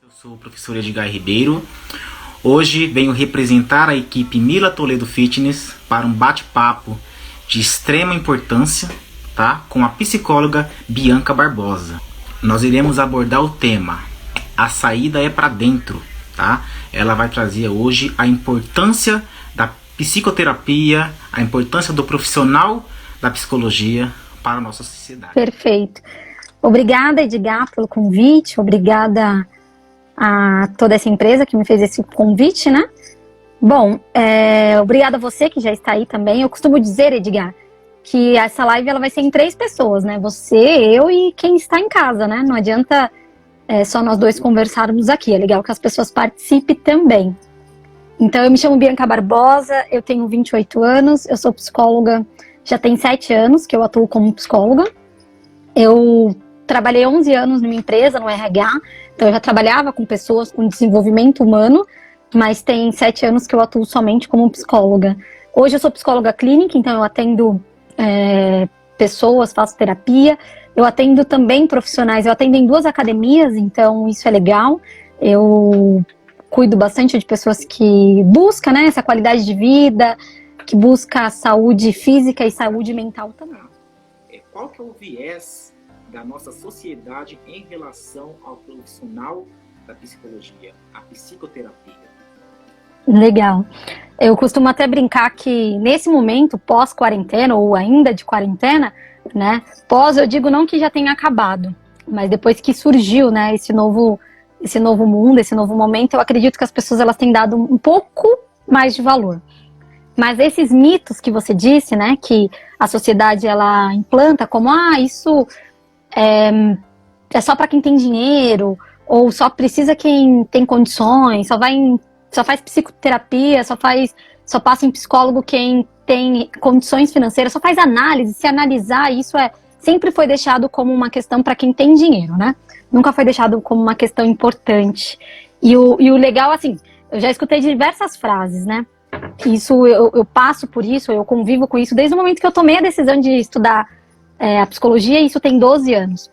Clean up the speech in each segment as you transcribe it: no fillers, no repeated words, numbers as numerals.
Eu sou o professor Edgar Ribeiro. Hoje venho representar a equipe Mila Toledo Fitness para um bate-papo de extrema importância, tá? Com a psicóloga Bianca Barbosa. Nós iremos abordar o tema A Saída é para Dentro, tá? Ela vai trazer hoje a importância da psicoterapia, a importância do profissional da psicologia para a nossa sociedade. Perfeito. Obrigada, Edgar, pelo convite. Obrigada a toda essa empresa que me fez esse convite, né? Bom, obrigada a você que já está aí também. Eu costumo dizer, Edgar, que essa live ela vai ser em 3 pessoas, né? Você, eu e quem está em casa, né? Não adianta só nós dois conversarmos aqui. É legal que as pessoas participem também. Então, eu me chamo Bianca Barbosa, eu tenho 28 anos, eu sou psicóloga, já tem 7 anos que eu atuo como psicóloga. Eu trabalhei 11 anos numa empresa, no RH, então eu já trabalhava com pessoas com desenvolvimento humano, mas tem 7 anos que eu atuo somente como psicóloga. Hoje eu sou psicóloga clínica, então eu atendo pessoas, faço terapia, eu atendo também profissionais, eu atendo em 2 academias, então isso é legal. Eu cuido bastante de pessoas que buscam, né, essa qualidade de vida, que busca saúde física e saúde mental também. Qual que é o viés da nossa sociedade em relação ao profissional da psicologia, a psicoterapia? Legal. Eu costumo até brincar que nesse momento, pós-quarentena ou ainda de quarentena, né, pós eu digo não que já tenha acabado, mas depois que surgiu, né, esse novo mundo, esse novo momento, eu acredito que as pessoas elas têm dado um pouco mais de valor. Mas esses mitos que você disse, né, que a sociedade ela implanta como, isso é só para quem tem dinheiro, ou só precisa quem tem condições, só faz psicoterapia, só passa em psicólogo quem tem condições financeiras, só faz análise. Se analisar, isso sempre foi deixado como uma questão para quem tem dinheiro, né? Nunca foi deixado como uma questão importante. E o legal, assim, eu já escutei diversas frases, né? Isso, eu passo por isso, eu convivo com isso desde o momento que eu tomei a decisão de estudar a psicologia, e isso tem 12 anos.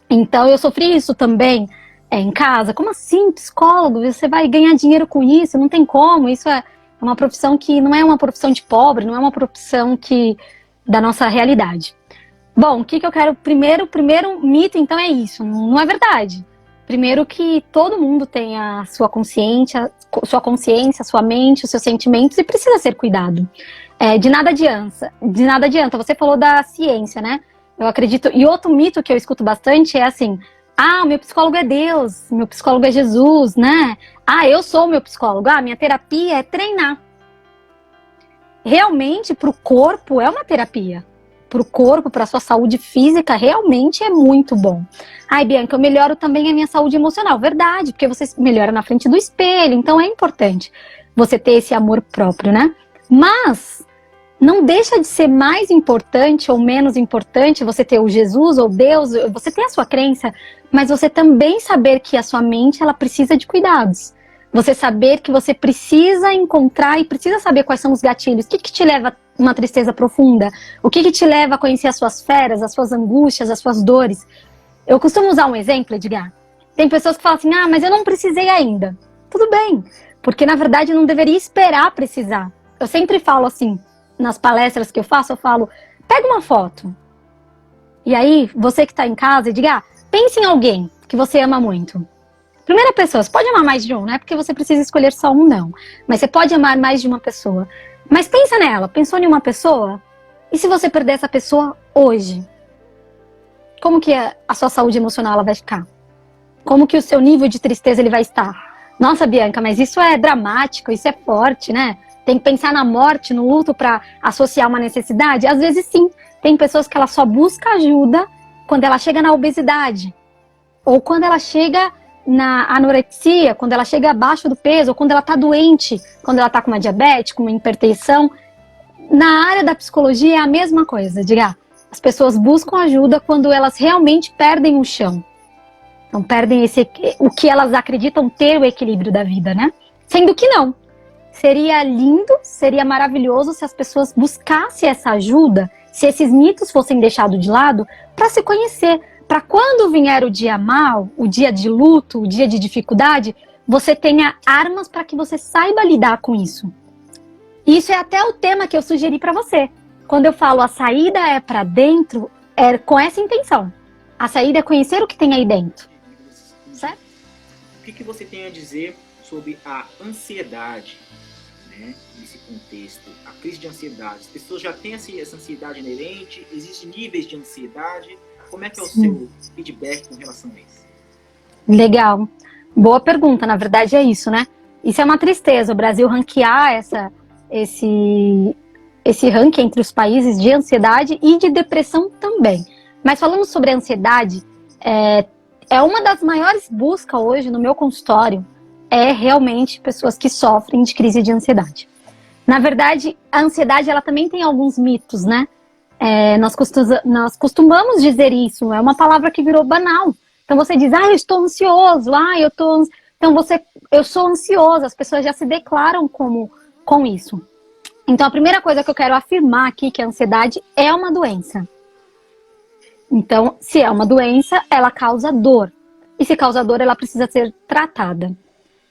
Então, eu sofri isso também em casa. Como assim, psicólogo? Você vai ganhar dinheiro com isso? Não tem como. Isso é uma profissão que não é uma profissão de pobre, não é uma profissão da nossa realidade. Bom, o que eu quero? Primeiro mito, então, é isso. Não é verdade. Primeiro que todo mundo tem a sua consciência, sua mente, os seus sentimentos e precisa ser cuidado. De nada adianta. Você falou da ciência, né? Eu acredito. E outro mito que eu escuto bastante é assim: o meu psicólogo é Deus, meu psicólogo é Jesus, né? Eu sou o meu psicólogo, minha terapia é treinar. Realmente, para o corpo é uma terapia. Para o corpo, para a sua saúde física, realmente é muito bom. Bianca, eu melhoro também a minha saúde emocional. Verdade, porque você melhora na frente do espelho, então é importante você ter esse amor próprio, né? Mas não deixa de ser mais importante ou menos importante você ter o Jesus ou Deus, você ter a sua crença, mas você também saber que a sua mente ela precisa de cuidados. Você saber que você precisa encontrar e precisa saber quais são os gatilhos. O que te leva a uma tristeza profunda? O que te leva a conhecer as suas feras, as suas angústias, as suas dores? Eu costumo usar um exemplo, Edgar. Tem pessoas que falam assim, mas eu não precisei ainda. Tudo bem, porque na verdade não deveria esperar precisar. Eu sempre falo assim, nas palestras que eu falo, pega uma foto. E aí, você que está em casa, Edgar, pense em alguém que você ama muito. Primeira pessoa, você pode amar mais de um, não é porque você precisa escolher só um, não. Mas você pode amar mais de uma pessoa. Mas pensa nela, pensou em uma pessoa? E se você perder essa pessoa hoje? Como que a sua saúde emocional ela vai ficar? Como que o seu nível de tristeza ele vai estar? Nossa, Bianca, mas isso é dramático, isso é forte, né? Tem que pensar na morte, no luto para associar uma necessidade? Às vezes sim. Tem pessoas que ela só busca ajuda quando ela chega na obesidade. Ou quando ela chega na anorexia, quando ela chega abaixo do peso, ou quando ela está doente, quando ela está com uma diabetes, com uma hipertensão. Na área da psicologia é a mesma coisa, diga. As pessoas buscam ajuda quando elas realmente perdem o chão. Então perdem o que elas acreditam ter o equilíbrio da vida, né? Sendo que não. Seria lindo, seria maravilhoso se as pessoas buscassem essa ajuda, se esses mitos fossem deixados de lado, para se conhecer, para quando vier o dia mal, o dia de luto, o dia de dificuldade, você tenha armas para que você saiba lidar com isso. Isso é até o tema que eu sugeri para você. Quando eu falo a saída é para dentro, é com essa intenção. A saída é conhecer o que tem aí dentro. Certo? O que você tem a dizer sobre a ansiedade, né, nesse contexto? A crise de ansiedade. As pessoas já têm essa ansiedade inerente? Existem níveis de ansiedade? Como é que é o seu feedback com relação a isso? Legal. Boa pergunta. Na verdade é isso, né? Isso é uma tristeza. O Brasil ranquear esse ranking entre os países de ansiedade e de depressão também. Mas falando sobre a ansiedade, é uma das maiores buscas hoje no meu consultório, é realmente pessoas que sofrem de crise de ansiedade. Na verdade, a ansiedade ela também tem alguns mitos, né? Nós costumamos dizer isso, é uma palavra que virou banal. Então você diz, eu estou ansioso, eu sou ansioso, as pessoas já se declaram com isso. Então a primeira coisa que eu quero afirmar aqui, que a ansiedade é uma doença. Então, se é uma doença, ela causa dor. E se causa dor, ela precisa ser tratada.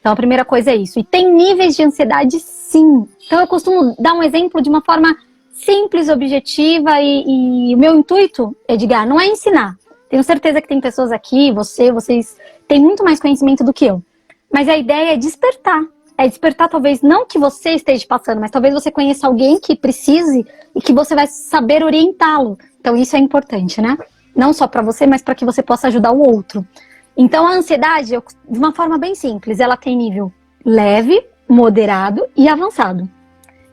Então, a primeira coisa é isso. E tem níveis de ansiedade, sim. Então, eu costumo dar um exemplo de uma forma simples, objetiva. E o meu intuito, Edgar, não é ensinar. Tenho certeza que tem pessoas aqui, vocês têm muito mais conhecimento do que eu. Mas a ideia é despertar. É despertar, talvez, não que você esteja passando, mas talvez você conheça alguém que precise e que você vai saber orientá-lo. Então isso é importante, né? Não só para você, mas para que você possa ajudar o outro. Então a ansiedade, de uma forma bem simples, ela tem nível leve, moderado e avançado.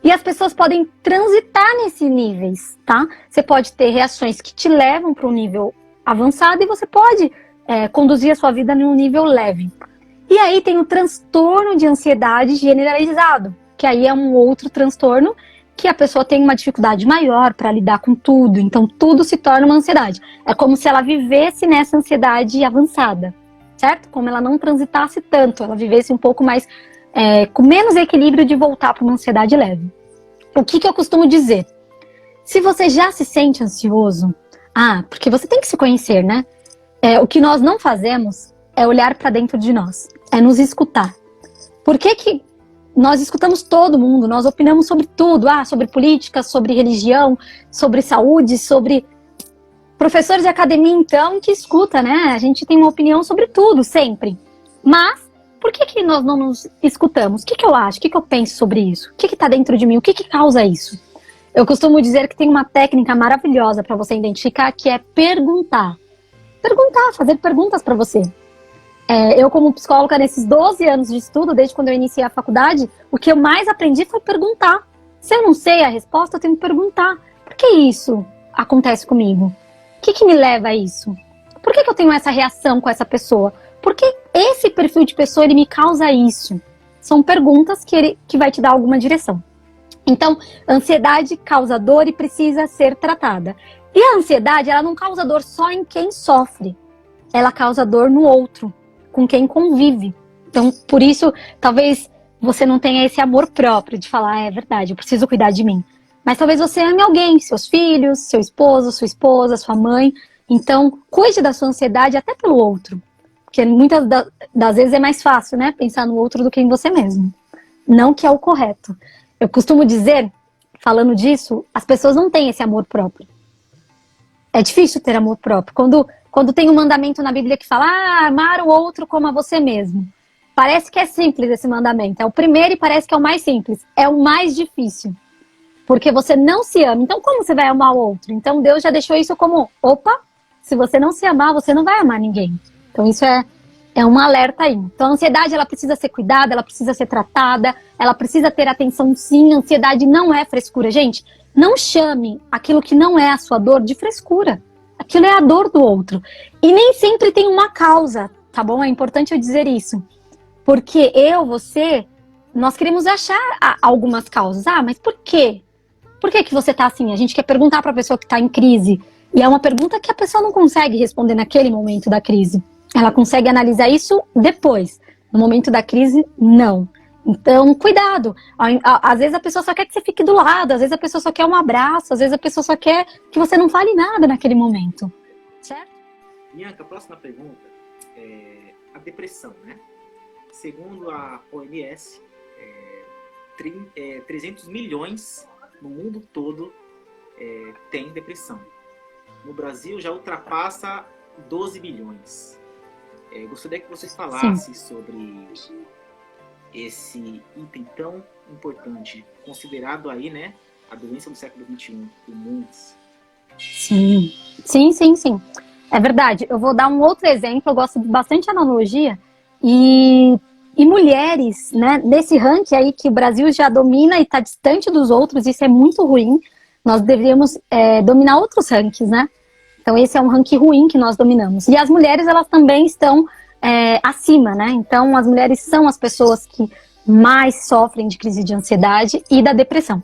E as pessoas podem transitar nesses níveis, tá? Você pode ter reações que te levam para um nível avançado e você pode conduzir a sua vida num nível leve. E aí tem o transtorno de ansiedade generalizado, que aí é um outro transtorno que a pessoa tem uma dificuldade maior para lidar com tudo, então tudo se torna uma ansiedade. É como se ela vivesse nessa ansiedade avançada, certo? Como ela não transitasse tanto, ela vivesse um pouco mais, com menos equilíbrio de voltar para uma ansiedade leve. O que eu costumo dizer? Se você já se sente ansioso, porque você tem que se conhecer, né? O que nós não fazemos é olhar para dentro de nós, é nos escutar. Por que nós escutamos todo mundo, nós opinamos sobre tudo, sobre política, sobre religião, sobre saúde, sobre professores de academia, então, que escuta, né? A gente tem uma opinião sobre tudo, sempre. Mas, por que nós não nos escutamos? O que eu acho? O que eu penso sobre isso? O que está dentro de mim? O que causa isso? Eu costumo dizer que tem uma técnica maravilhosa para você identificar, que é perguntar. Perguntar, fazer perguntas para você. Eu, como psicóloga, nesses 12 anos de estudo, desde quando eu iniciei a faculdade, o que eu mais aprendi foi perguntar. Se eu não sei a resposta, eu tenho que perguntar. Por que isso acontece comigo? O que me leva a isso? Por que eu tenho essa reação com essa pessoa? Por que esse perfil de pessoa ele me causa isso? São perguntas que vai te dar alguma direção. Então, ansiedade causa dor e precisa ser tratada. E a ansiedade, ela não causa dor só em quem sofre. Ela causa dor no outro, com quem convive. Então, por isso, talvez você não tenha esse amor próprio de falar, é verdade, eu preciso cuidar de mim. Mas talvez você ame alguém, seus filhos, seu esposo, sua esposa, sua mãe. Então, cuide da sua ansiedade até pelo outro. Porque muitas das vezes é mais fácil, né, pensar no outro do que em você mesmo. Não que é o correto. Eu costumo dizer, falando disso, as pessoas não têm esse amor próprio. É difícil ter amor próprio. Quando tem um mandamento na Bíblia que fala, amar o outro como a você mesmo. Parece que é simples esse mandamento. É o primeiro e parece que é o mais simples. É o mais difícil. Porque você não se ama. Então como você vai amar o outro? Então Deus já deixou isso como, se você não se amar, você não vai amar ninguém. Então isso é um alerta aí. Então a ansiedade, ela precisa ser cuidada, ela precisa ser tratada, ela precisa ter atenção sim. A ansiedade não é frescura. Gente, não chame aquilo que não é a sua dor de frescura. Aquilo é a dor do outro. E nem sempre tem uma causa, tá bom? É importante eu dizer isso. Porque você, nós queremos achar algumas causas. Mas por quê? Por que você tá assim? A gente quer perguntar para a pessoa que tá em crise. E é uma pergunta que a pessoa não consegue responder naquele momento da crise. Ela consegue analisar isso depois. No momento da crise, não. Então, cuidado. Às vezes a pessoa só quer que você fique do lado, às vezes a pessoa só quer um abraço, às vezes a pessoa só quer que você não fale nada naquele momento. Certo? Bianca, a próxima pergunta é a depressão, né? Segundo a OMS, 300 milhões no mundo todo tem depressão. No Brasil já ultrapassa 12 bilhões. Gostaria que você falasse sobre esse item tão importante, considerado aí, né, a doença do século XXI, o MUNS. Sim. É verdade. Eu vou dar um outro exemplo, eu gosto bastante de analogia. E mulheres, né, nesse ranking aí que o Brasil já domina e está distante dos outros, isso é muito ruim. Nós deveríamos dominar outros rankings, né? Então esse é um ranking ruim que nós dominamos. E as mulheres, elas também estão acima, né? Então as mulheres são as pessoas que mais sofrem de crise de ansiedade e da depressão.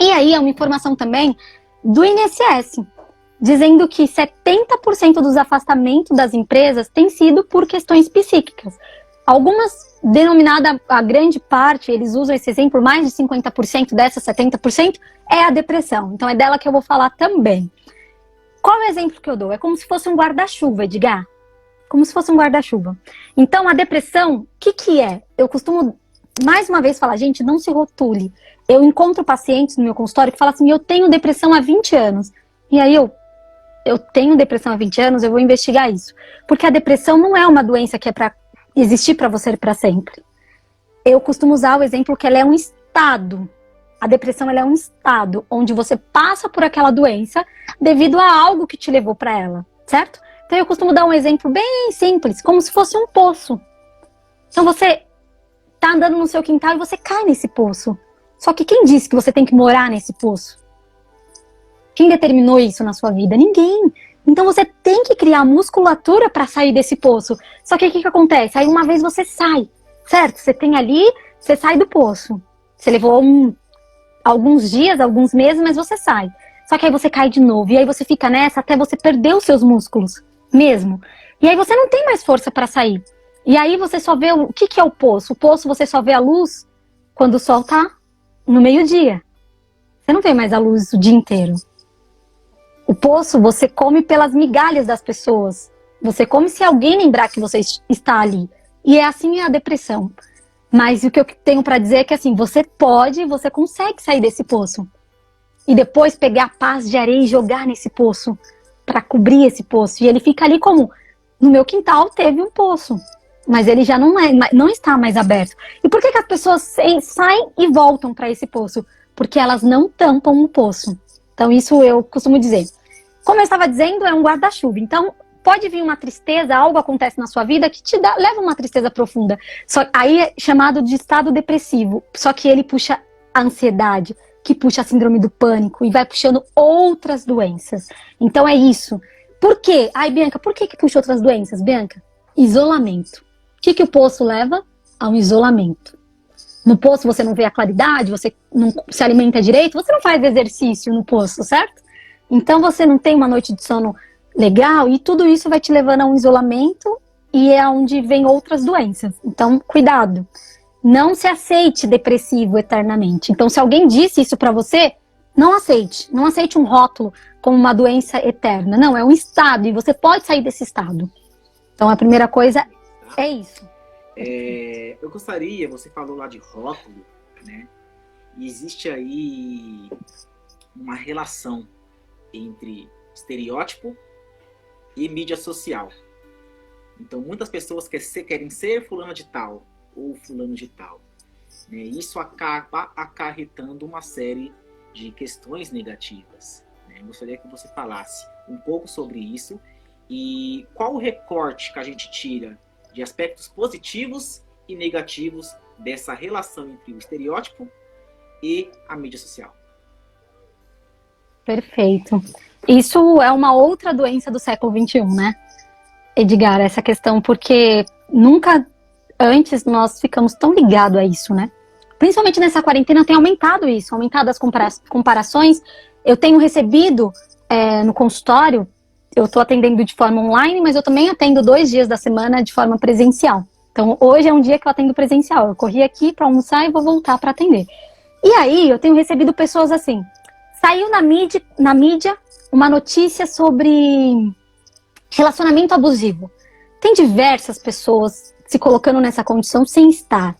E aí é uma informação também do INSS, dizendo que 70% dos afastamentos das empresas tem sido por questões psíquicas. Algumas, denominada a grande parte, eles usam esse exemplo, mais de 50% dessas 70% é a depressão. Então é dela que eu vou falar também. Qual é o exemplo que eu dou? É como se fosse um guarda-chuva, Edgar. Como se fosse um guarda-chuva. Então a depressão, o que é? Eu costumo, mais uma vez, falar, gente, não se rotule. Eu encontro pacientes no meu consultório que falam assim, eu tenho depressão há 20 anos. E aí eu tenho depressão há 20 anos, eu vou investigar isso. Porque a depressão não é uma doença que é para existir para você para sempre. Eu costumo usar o exemplo que ela é um estado. A depressão, ela é um estado onde você passa por aquela doença devido a algo que te levou para ela, certo? Então eu costumo dar um exemplo bem simples, como se fosse um poço. Então você tá andando no seu quintal e você cai nesse poço. Só que quem disse que você tem que morar nesse poço? Quem determinou isso na sua vida? Ninguém. Então você tem que criar musculatura para sair desse poço. Só que o que acontece? Aí uma vez você sai, certo? Você tem ali, você sai do poço. Você levou alguns dias, alguns meses, mas você sai. Só que aí você cai de novo. E aí você fica nessa até você perder os seus músculos mesmo. E aí você não tem mais força para sair. E aí você só vê o que é o poço? O poço você só vê a luz quando o sol tá no meio-dia. Você não vê mais a luz o dia inteiro. O poço você come pelas migalhas das pessoas. Você come se alguém lembrar que você está ali. E é assim a depressão. Mas o que eu tenho para dizer é que assim, você consegue sair desse poço. E depois pegar a paz de areia e jogar nesse poço. Para cobrir esse poço. E ele fica ali como, no meu quintal teve um poço. Mas ele já não está mais aberto. E por que as pessoas saem e voltam para esse poço? Porque elas não tampam o poço. Então isso eu costumo dizer. Como eu estava dizendo, é um guarda-chuva. Então pode vir uma tristeza, algo acontece na sua vida que leva uma tristeza profunda. Aí é chamado de estado depressivo. Só que ele puxa a ansiedade, que puxa a síndrome do pânico e vai puxando outras doenças. Então é isso. Por quê? Ai, Bianca, por que puxa outras doenças, Bianca? Isolamento. O que o poço leva? A um isolamento. No poço você não vê a claridade, você não se alimenta direito, você não faz exercício no poço, certo? Então você não tem uma noite de sono legal e tudo isso vai te levando a um isolamento e é onde vem outras doenças. Então, cuidado. Não se aceite depressivo eternamente. Então, se alguém disse isso pra você, não aceite. Não aceite um rótulo como uma doença eterna. Não, é um estado e você pode sair desse estado. Então, a primeira coisa é isso. Eu gostaria, você falou lá de rótulo, né? E existe aí uma relação entre estereótipo e mídia social. Então, muitas pessoas querem ser fulano de tal ou fulano de tal. Né? Isso acaba acarretando uma série de questões negativas. Né? Eu gostaria que você falasse um pouco sobre isso e qual o recorte que a gente tira de aspectos positivos e negativos dessa relação entre o estereótipo e a mídia social. Perfeito. Isso é uma outra doença do século XXI, né, Edgar? Essa questão, porque nunca antes nós ficamos tão ligados a isso, né? Principalmente nessa quarentena tem aumentado isso, aumentado as comparações. Eu tenho recebido no consultório, eu estou atendendo de forma online, mas eu também atendo 2 dias da semana de forma presencial. Então hoje é um dia que eu atendo presencial. Eu corri aqui para almoçar e vou voltar para atender. E aí eu tenho recebido pessoas assim, saiu na mídia uma notícia sobre Relacionamento abusivo. Tem diversas pessoas se colocando nessa condição sem estar.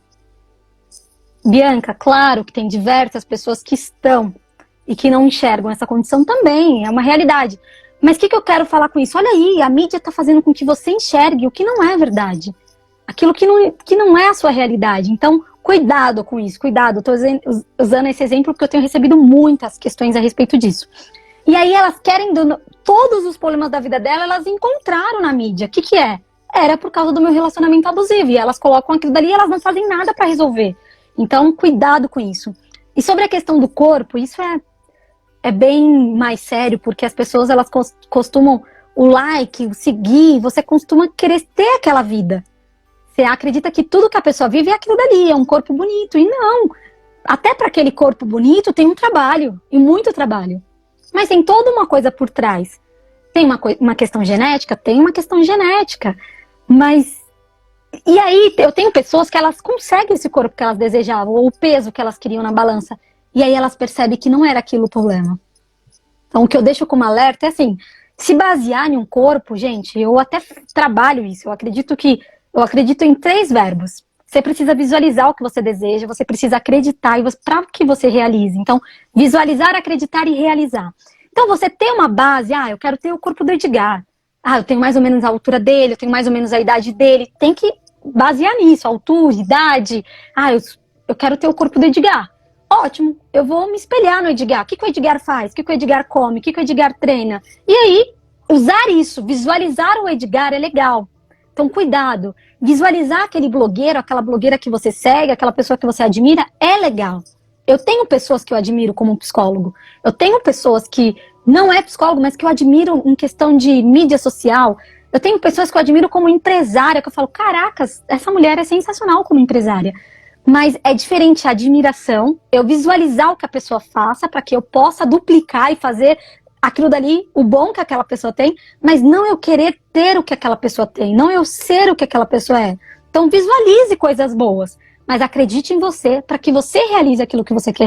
Bianca, claro que tem diversas pessoas que estão e que não enxergam essa condição também, é uma realidade. Mas o que eu quero falar com isso? Olha aí, a mídia está fazendo com que você enxergue o que não é verdade. Aquilo que não é a sua realidade. Então, cuidado com isso, cuidado. Estou usando esse exemplo porque eu tenho recebido muitas questões a respeito disso. E aí elas querem, todos os problemas da vida dela, elas encontraram na mídia. O que é? Era por causa do meu relacionamento abusivo. E elas colocam aquilo dali e elas não fazem nada para resolver. Então, cuidado com isso. E sobre a questão do corpo, isso é bem mais sério, porque as pessoas, elas costumam, o like, o seguir, você costuma querer ter aquela vida. Você acredita que tudo que a pessoa vive é aquilo dali, é um corpo bonito. E não, até para aquele corpo bonito tem um trabalho, e muito trabalho. Mas tem toda uma coisa por trás. Tem uma questão genética? Tem uma questão genética. Mas, e aí eu tenho pessoas que elas conseguem esse corpo que elas desejavam, ou o peso que elas queriam na balança. E aí elas percebem que não era aquilo o problema. Então o que eu deixo como alerta é assim, se basear em um corpo, gente, eu até trabalho isso, eu acredito em 3 verbos. Você precisa visualizar o que você deseja, você precisa acreditar para que você realize. Então, visualizar, acreditar e realizar. Então, você tem uma base, eu quero ter o corpo do Edgar. Eu tenho mais ou menos a altura dele, eu tenho mais ou menos a idade dele. Tem que basear nisso, altura, idade. Eu quero ter o corpo do Edgar. Ótimo, eu vou me espelhar no Edgar. O que o Edgar faz? O que o Edgar come? O que o Edgar treina? E aí, usar isso, visualizar o Edgar é legal. Então, cuidado. Visualizar aquele blogueiro, aquela blogueira que você segue, aquela pessoa que você admira, é legal. Eu tenho pessoas que eu admiro como psicólogo. Eu tenho pessoas que não é psicólogo, mas que eu admiro em questão de mídia social. Eu tenho pessoas que eu admiro como empresária, que eu falo, caracas, essa mulher é sensacional como empresária. Mas é diferente a admiração, eu visualizar o que a pessoa faça para que eu possa duplicar e fazer aquilo dali, o bom que aquela pessoa tem, mas não eu querer ter o que aquela pessoa tem, não eu ser o que aquela pessoa é. Então visualize coisas boas, mas acredite em você para que você realize aquilo que você quer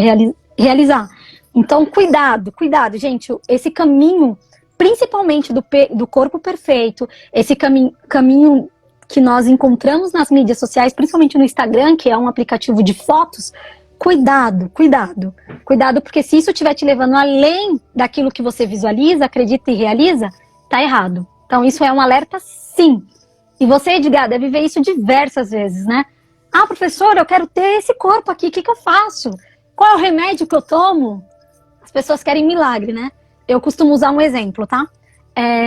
realizar. Então cuidado, gente, esse caminho, principalmente do corpo perfeito, esse caminho que nós encontramos nas mídias sociais, principalmente no Instagram, que é um aplicativo de fotos, cuidado, porque se isso estiver te levando além daquilo que você visualiza, acredita e realiza, tá errado. Então isso é um alerta, sim. E você, Edgar, deve ver isso diversas vezes, né? Professora, eu quero ter esse corpo aqui, o que eu faço? Qual é o remédio que eu tomo? As pessoas querem milagre, né? Eu costumo usar um exemplo, tá?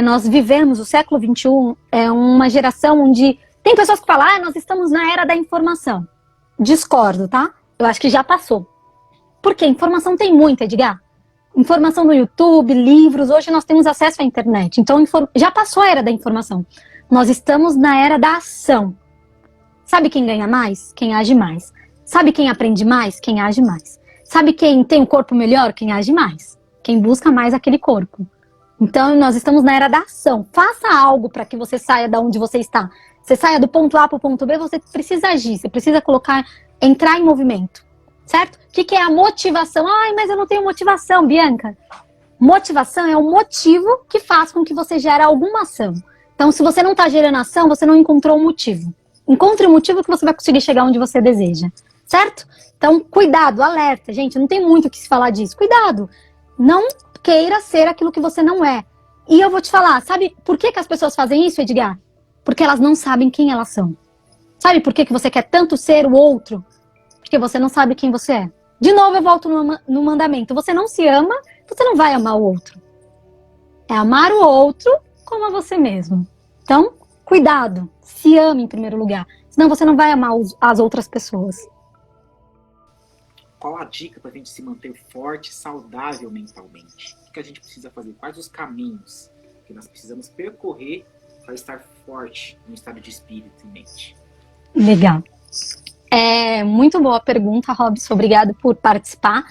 Nós vivemos, o século XXI é uma geração onde tem pessoas que falam, nós estamos na era da informação. Discordo, tá? Eu acho que já passou. Porque informação tem muita, Edgar. Informação no YouTube, livros, hoje nós temos acesso à internet. Então já passou a era da informação. Nós estamos na era da ação. Sabe quem ganha mais? Quem age mais. Sabe quem aprende mais? Quem age mais. Sabe quem tem um corpo melhor? Quem age mais. Quem busca mais aquele corpo. Então, nós estamos na era da ação. Faça algo para que você saia de onde você está. Você saia do ponto A para o ponto B, você precisa agir, você precisa entrar em movimento, certo? O que é a motivação? Mas eu não tenho motivação, Bianca. Motivação é o motivo que faz com que você gere alguma ação. Então, se você não está gerando ação, você não encontrou o motivo. Encontre o motivo que você vai conseguir chegar onde você deseja, certo? Então, cuidado, alerta. Gente, não tem muito o que se falar disso. Cuidado. Não queira ser aquilo que você não é. E eu vou te falar, sabe por que as pessoas fazem isso, Edgar? Porque elas não sabem quem elas são. Sabe por que você quer tanto ser o outro? Porque você não sabe quem você é. De novo, eu volto no mandamento. Você não se ama, você não vai amar o outro. É amar o outro como a você mesmo. Então, cuidado. Se ame em primeiro lugar. Senão você não vai amar as outras pessoas. Qual a dica para a gente se manter forte e saudável mentalmente? O que a gente precisa fazer? Quais os caminhos que nós precisamos percorrer para estar forte no estado de espírito e mente? Legal. Muito boa pergunta, Robson. Obrigada por participar.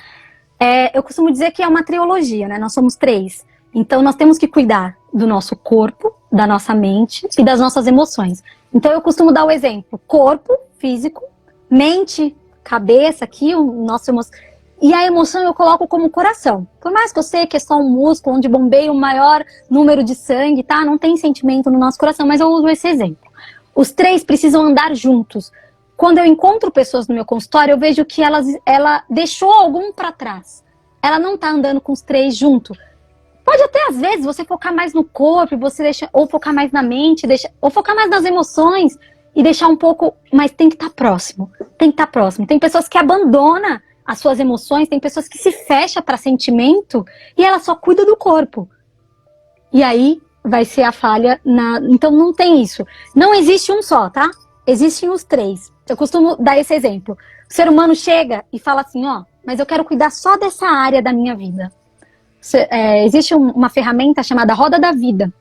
Eu costumo dizer que é uma trilogia, né? Nós somos 3. Então, nós temos que cuidar do nosso corpo, da nossa mente e das nossas emoções. Então, eu costumo dar o exemplo. Corpo, físico, mente, cabeça aqui, o nosso E a emoção eu coloco como coração. Por mais que eu sei que é só um músculo onde bombeia o maior número de sangue, tá? Não tem sentimento no nosso coração, mas eu uso esse exemplo. Os três precisam andar juntos. Quando eu encontro pessoas no meu consultório, eu vejo que ela deixou algum para trás. Ela não tá andando com os três junto. Pode até, às vezes, você focar mais no corpo, ou focar mais na mente, ou focar mais nas emoções e deixar um pouco, mas tem que estar próximo. Tem que estar próximo. Tem pessoas que abandonam as suas emoções, tem pessoas que se fecham para sentimento e ela só cuida do corpo. E aí vai ser a falha Então não tem isso. Não existe um só, tá? Existem os três. Eu costumo dar esse exemplo. O ser humano chega e fala assim, mas eu quero cuidar só dessa área da minha vida. Existe uma ferramenta chamada Roda da Vida.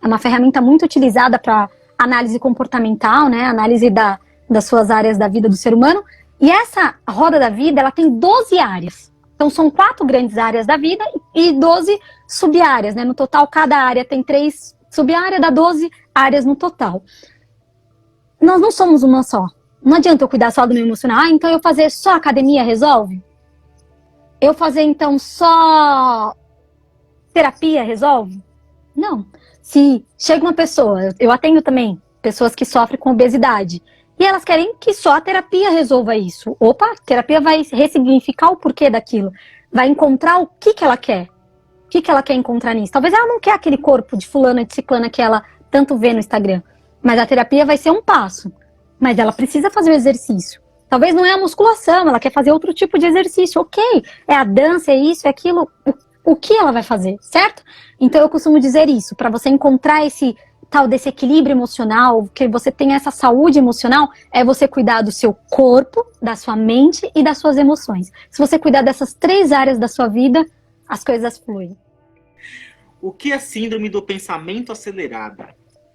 É uma ferramenta muito utilizada para análise comportamental, né? Análise das suas áreas da vida do ser humano. E essa Roda da Vida, ela tem 12 áreas. Então são 4 grandes áreas da vida e 12 sub-áreas, né? No total, cada área tem 3 sub-áreas, dá 12 áreas no total. Nós não somos uma só. Não adianta eu cuidar só do meu emocional. Então eu fazer só academia resolve? Eu fazer então só terapia resolve? Não. Se chega uma pessoa, eu atendo também pessoas que sofrem com obesidade, e elas querem que só a terapia resolva isso. Opa, a terapia vai ressignificar o porquê daquilo. Vai encontrar o que ela quer. O que ela quer encontrar nisso. Talvez ela não quer aquele corpo de fulana e de ciclana que ela tanto vê no Instagram. Mas a terapia vai ser um passo. Mas ela precisa fazer o exercício. Talvez não é a musculação, ela quer fazer outro tipo de exercício. Ok, é a dança, é isso, é aquilo. O que ela vai fazer, certo? Então eu costumo dizer isso, para você encontrar esse tal desse equilíbrio emocional, que você tenha essa saúde emocional, é você cuidar do seu corpo, da sua mente e das suas emoções. Se você cuidar dessas 3 áreas da sua vida, as coisas fluem. O que é síndrome do pensamento acelerado?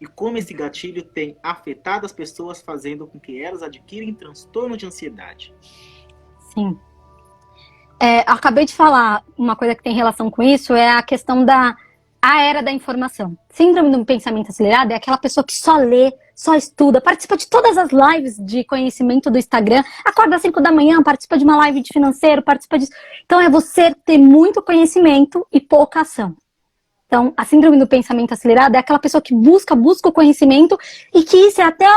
E como esse gatilho tem afetado as pessoas, fazendo com que elas adquirem transtorno de ansiedade? Sim. Acabei de falar, uma coisa que tem relação com isso é a questão da era da informação. Síndrome do pensamento acelerado é aquela pessoa que só lê, só estuda, participa de todas as lives de conhecimento do Instagram, acorda às 5 da manhã, participa de uma live de financeiro, participa disso. Então é você ter muito conhecimento e pouca ação. Então, a síndrome do pensamento acelerado é aquela pessoa que busca o conhecimento, e que isso é até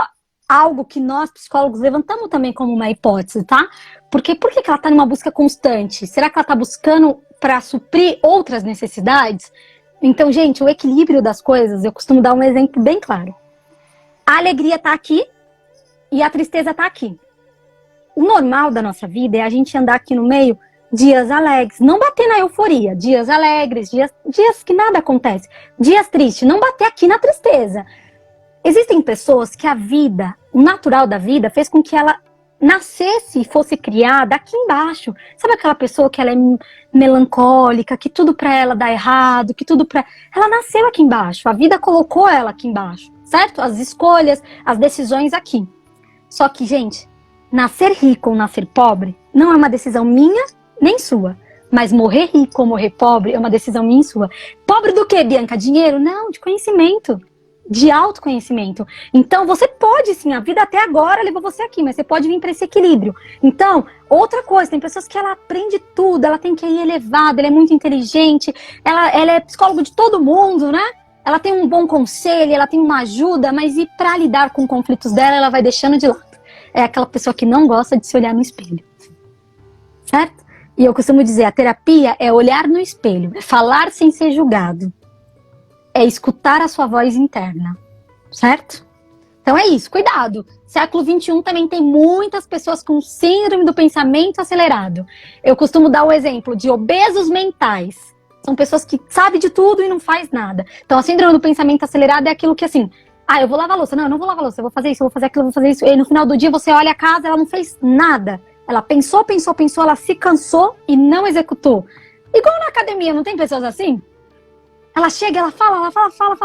algo que nós, psicólogos, levantamos também como uma hipótese, tá? Porque por que ela está numa busca constante? Será que ela está buscando para suprir outras necessidades? Então, gente, o equilíbrio das coisas, eu costumo dar um exemplo bem claro. A alegria está aqui e a tristeza está aqui. O normal da nossa vida é a gente andar aqui no meio, dias alegres, não bater na euforia, dias alegres, dias que nada acontece, dias tristes, não bater aqui na tristeza. Existem pessoas que a vida, o natural da vida, fez com que ela nascesse e fosse criada aqui embaixo. Sabe aquela pessoa que ela é melancólica, que tudo pra ela dá errado, que tudo pra... Ela nasceu aqui embaixo, a vida colocou ela aqui embaixo, certo? As escolhas, as decisões aqui. Só que, gente, nascer rico ou nascer pobre não é uma decisão minha nem sua. Mas morrer rico ou morrer pobre é uma decisão minha e sua. Pobre do quê, Bianca? Dinheiro? Não, de conhecimento. De autoconhecimento. Então, você pode, sim, a vida até agora levou você aqui, mas você pode vir para esse equilíbrio. Então, outra coisa, tem pessoas que ela aprende tudo, ela tem que ir elevada, ela é muito inteligente, ela é psicólogo de todo mundo, né? Ela tem um bom conselho, ela tem uma ajuda, mas e para lidar com conflitos dela, ela vai deixando de lado. É aquela pessoa que não gosta de se olhar no espelho. Certo? E eu costumo dizer, a terapia é olhar no espelho, é falar sem ser julgado. É escutar a sua voz interna, certo? Então é isso, cuidado. Século XXI também tem muitas pessoas com síndrome do pensamento acelerado. Eu costumo dar o exemplo de obesos mentais. São pessoas que sabem de tudo e não faz nada. Então a síndrome do pensamento acelerado é aquilo que assim, eu vou lavar a louça. Não, eu não vou lavar a louça, eu vou fazer isso, eu vou fazer aquilo, eu vou fazer isso. E no final do dia você olha a casa, ela não fez nada. Ela pensou, ela se cansou e não executou. Igual na academia, não tem pessoas assim? Ela chega, ela fala,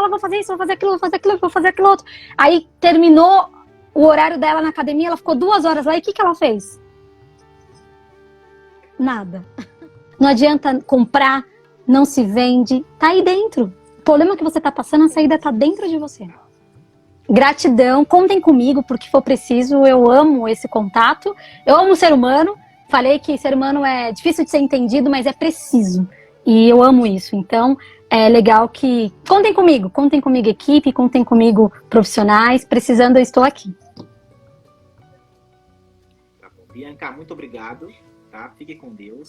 vou fazer isso, vou fazer aquilo, vou fazer aquilo outro. Aí terminou o horário dela na academia, ela ficou 2 horas lá e o que ela fez? Nada. Não adianta comprar, não se vende, tá aí dentro. O problema que você tá passando, a saída tá dentro de você. Gratidão, contem comigo porque for preciso, eu amo esse contato, eu amo o ser humano, falei que ser humano é difícil de ser entendido, mas é preciso. E eu amo isso. Então, é legal que contem comigo, equipe, contem comigo, profissionais. Precisando, eu estou aqui. Tá bom. Bianca, muito obrigado, tá? Fique com Deus.